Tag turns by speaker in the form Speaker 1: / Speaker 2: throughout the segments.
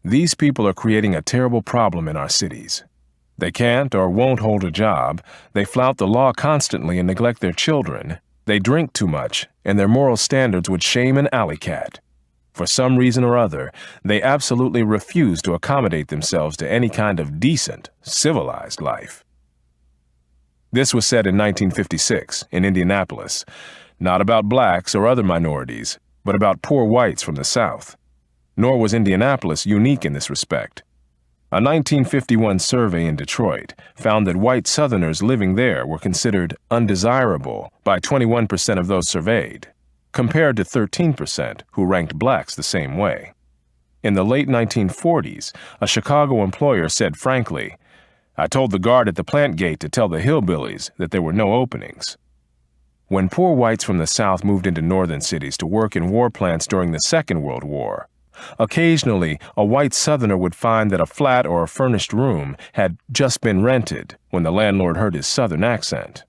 Speaker 1: These people are creating a terrible problem in our cities. They can't or won't hold a job, they flout the law constantly and neglect their children, they drink too much, and their moral standards would shame an alley cat. For some reason or other, they absolutely refuse to accommodate themselves to any kind of decent, civilized life. This was said in 1956 in Indianapolis, not about blacks or other minorities, but about poor whites from the South. Nor was Indianapolis unique in this respect. A 1951 survey in Detroit found that white Southerners living there were considered undesirable by 21% of those surveyed, compared to 13% who ranked blacks the same way. In the late 1940s, a Chicago employer said frankly, "I told the guard at the plant gate to tell the hillbillies that there were no openings." When poor whites from the South moved into northern cities to work in war plants during the Second World War, occasionally a white Southerner would find that a flat or a furnished room had just been rented when the landlord heard his Southern accent.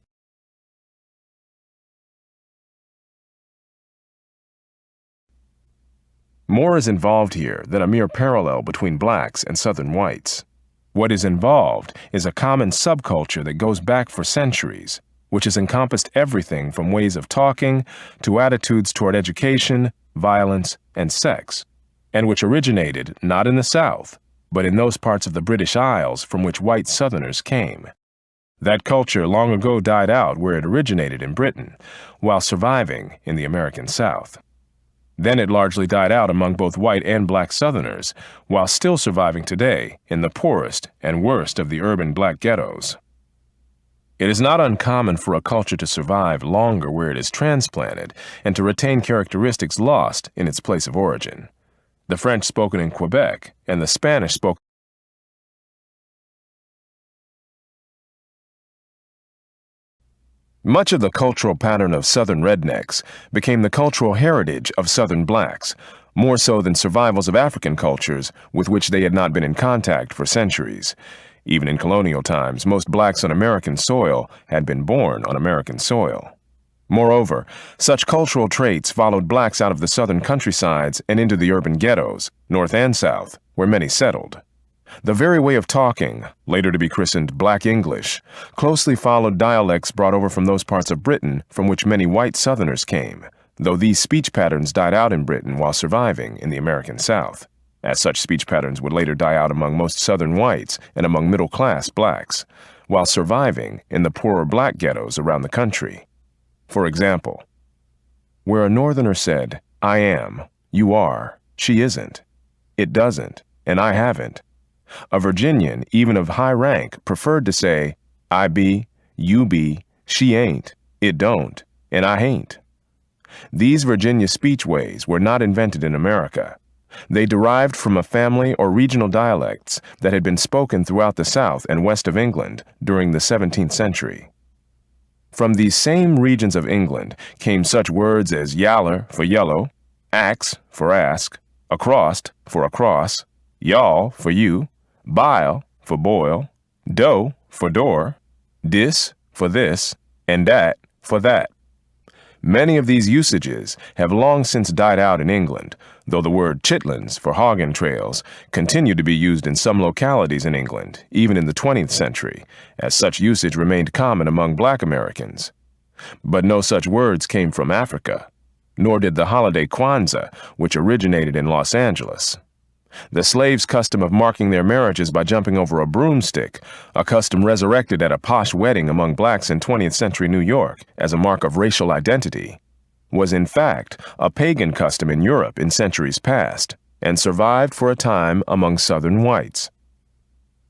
Speaker 1: More is involved here than a mere parallel between blacks and Southern whites. What is involved is a common subculture that goes back for centuries, which has encompassed everything from ways of talking to attitudes toward education, violence, and sex, and which originated not in the South, but in those parts of the British Isles from which white Southerners came. That culture long ago died out where it originated in Britain, while surviving in the American South. Then it largely died out among both white and black Southerners, while still surviving today in the poorest and worst of the urban black ghettos. It is not uncommon for a culture to survive longer where it is transplanted and to retain characteristics lost in its place of origin. The French spoken in Quebec and the Spanish spoken Much of the cultural pattern of Southern rednecks became the cultural heritage of Southern blacks, more so than survivals of African cultures with which they had not been in contact for centuries. Even in colonial times, most blacks on American soil had been born on American soil. Moreover, such cultural traits followed blacks out of the southern countrysides and into the urban ghettos, north and south, where many settled. The very way of talking, later to be christened Black English, closely followed dialects brought over from those parts of Britain from which many white Southerners came, though these speech patterns died out in Britain while surviving in the American South, as such speech patterns would later die out among most Southern whites and among middle-class blacks, while surviving in the poorer black ghettos around the country. For example, where a Northerner said, "I am," "you are," "she isn't," "it doesn't," and "I haven't," a Virginian, even of high rank, preferred to say, "I be," "you be," "she ain't," "it don't," and "I hain't." These Virginia speech ways were not invented in America. They derived from a family or regional dialects that had been spoken throughout the South and west of England during the 17th century. From these same regions of England came such words as yaller for yellow, axe for ask, acrost for across, y'all for you, bile for boil, do for door, dis for this, and dat for that. Many of these usages have long since died out in England, though the word chitlins for hogging trails continued to be used in some localities in England, even in the 20th century, as such usage remained common among black Americans. But no such words came from Africa, nor did the holiday Kwanzaa, which originated in Los Angeles. The slaves' custom of marking their marriages by jumping over a broomstick, a custom resurrected at a posh wedding among blacks in 20th century New York as a mark of racial identity, was in fact a pagan custom in Europe in centuries past, and survived for a time among Southern whites.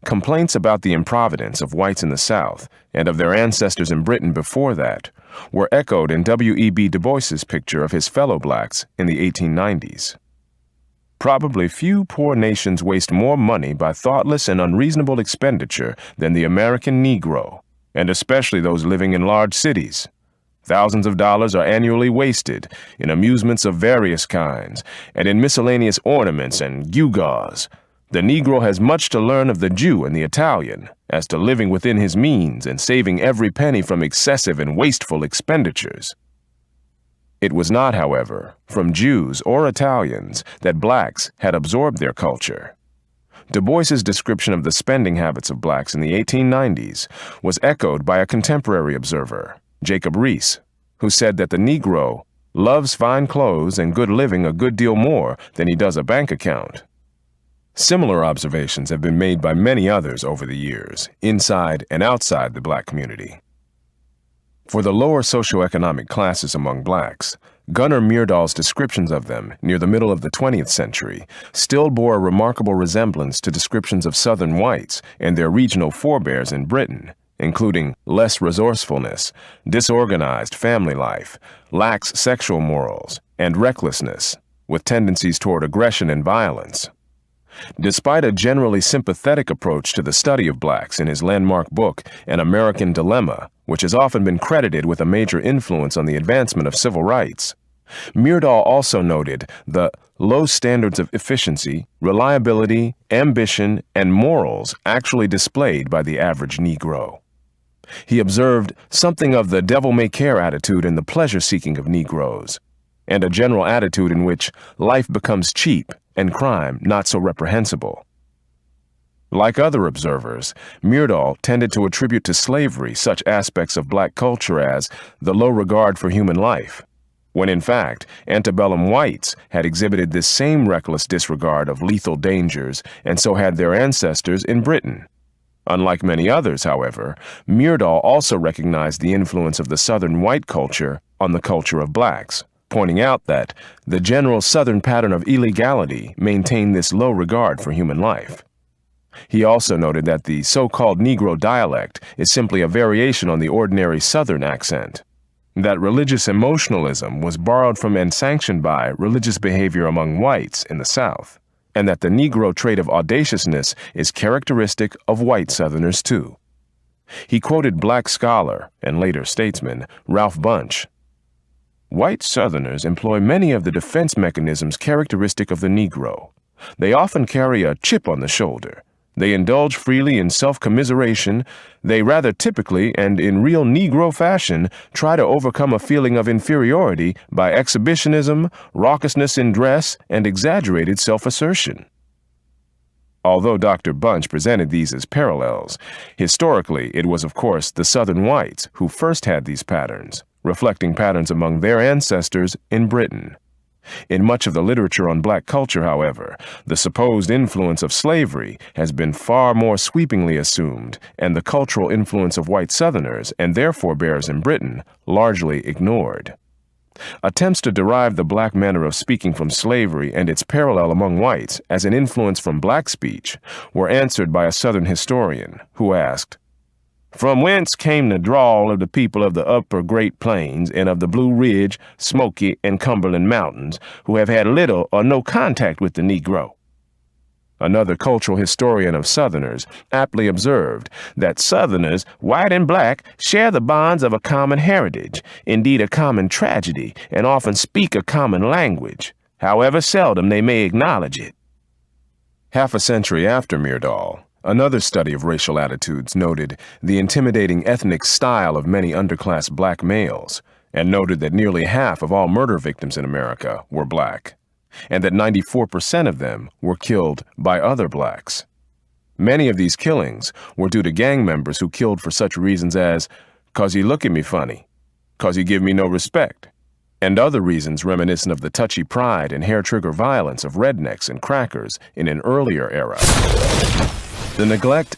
Speaker 1: Complaints about the improvidence of whites in the South and of their ancestors in Britain before that were echoed in W.E.B. Du Bois's picture of his fellow blacks in the 1890s. Probably few poor nations waste more money by thoughtless and unreasonable expenditure than the American Negro, and especially those living in large cities. Thousands of dollars are annually wasted in amusements of various kinds and in miscellaneous ornaments and gewgaws. The Negro has much to learn of the Jew and the Italian as to living within his means and saving every penny from excessive and wasteful expenditures. It was not, however, from Jews or Italians that blacks had absorbed their culture. Du Bois's description of the spending habits of blacks in the 1890s was echoed by a contemporary observer, Jacob Riis, who said that the Negro loves fine clothes and good living a good deal more than he does a bank account. Similar observations have been made by many others over the years, inside and outside the black community. For the lower socioeconomic classes among blacks, Gunnar Myrdal's descriptions of them near the middle of the 20th century still bore a remarkable resemblance to descriptions of Southern whites and their regional forebears in Britain, including less resourcefulness, disorganized family life, lax sexual morals, and recklessness, with tendencies toward aggression and violence. Despite a generally sympathetic approach to the study of blacks in his landmark book, An American Dilemma, which has often been credited with a major influence on the advancement of civil rights, Myrdal also noted the low standards of efficiency, reliability, ambition, and morals actually displayed by the average Negro. He observed something of the devil-may-care attitude in the pleasure-seeking of Negroes, and a general attitude in which life becomes cheap and crime not so reprehensible. Like other observers, Myrdal tended to attribute to slavery such aspects of black culture as the low regard for human life, when in fact, antebellum whites had exhibited this same reckless disregard of lethal dangers, and so had their ancestors in Britain. Unlike many others, however, Myrdal also recognized the influence of the Southern white culture on the culture of blacks, pointing out that the general Southern pattern of illegality maintained this low regard for human life. He also noted that the so-called Negro dialect is simply a variation on the ordinary Southern accent, that religious emotionalism was borrowed from and sanctioned by religious behavior among whites in the South, and that the Negro trait of audaciousness is characteristic of white Southerners too. He quoted black scholar and later statesman Ralph Bunche. White Southerners employ many of the defense mechanisms characteristic of the Negro. They often carry a chip on the shoulder. They indulge freely in self-commiseration. They rather typically and in real Negro fashion try to overcome a feeling of inferiority by exhibitionism, raucousness in dress, and exaggerated self-assertion. Although Dr. Bunche presented these as parallels, historically it was of course the Southern whites who first had these patterns, reflecting patterns among their ancestors in Britain. In much of the literature on black culture, however, the supposed influence of slavery has been far more sweepingly assumed, and the cultural influence of white Southerners and their forebears in Britain largely ignored. Attempts to derive the black manner of speaking from slavery and its parallel among whites as an influence from black speech were answered by a Southern historian who asked, "From whence came the drawl of the people of the upper Great Plains and of the Blue Ridge, Smoky, and Cumberland Mountains, who have had little or no contact with the Negro?" Another cultural historian of Southerners aptly observed that Southerners, white and black, share the bonds of a common heritage, indeed a common tragedy, and often speak a common language, however seldom they may acknowledge it. Half a century after Myrdal, another study of racial attitudes noted the intimidating ethnic style of many underclass black males, and noted that nearly half of all murder victims in America were black, and that 94% of them were killed by other blacks. Many of these killings were due to gang members who killed for such reasons as, "'cause you look at me funny," "'cause you give me no respect," and other reasons reminiscent of the touchy pride and hair-trigger violence of rednecks and crackers in an earlier era. The neglect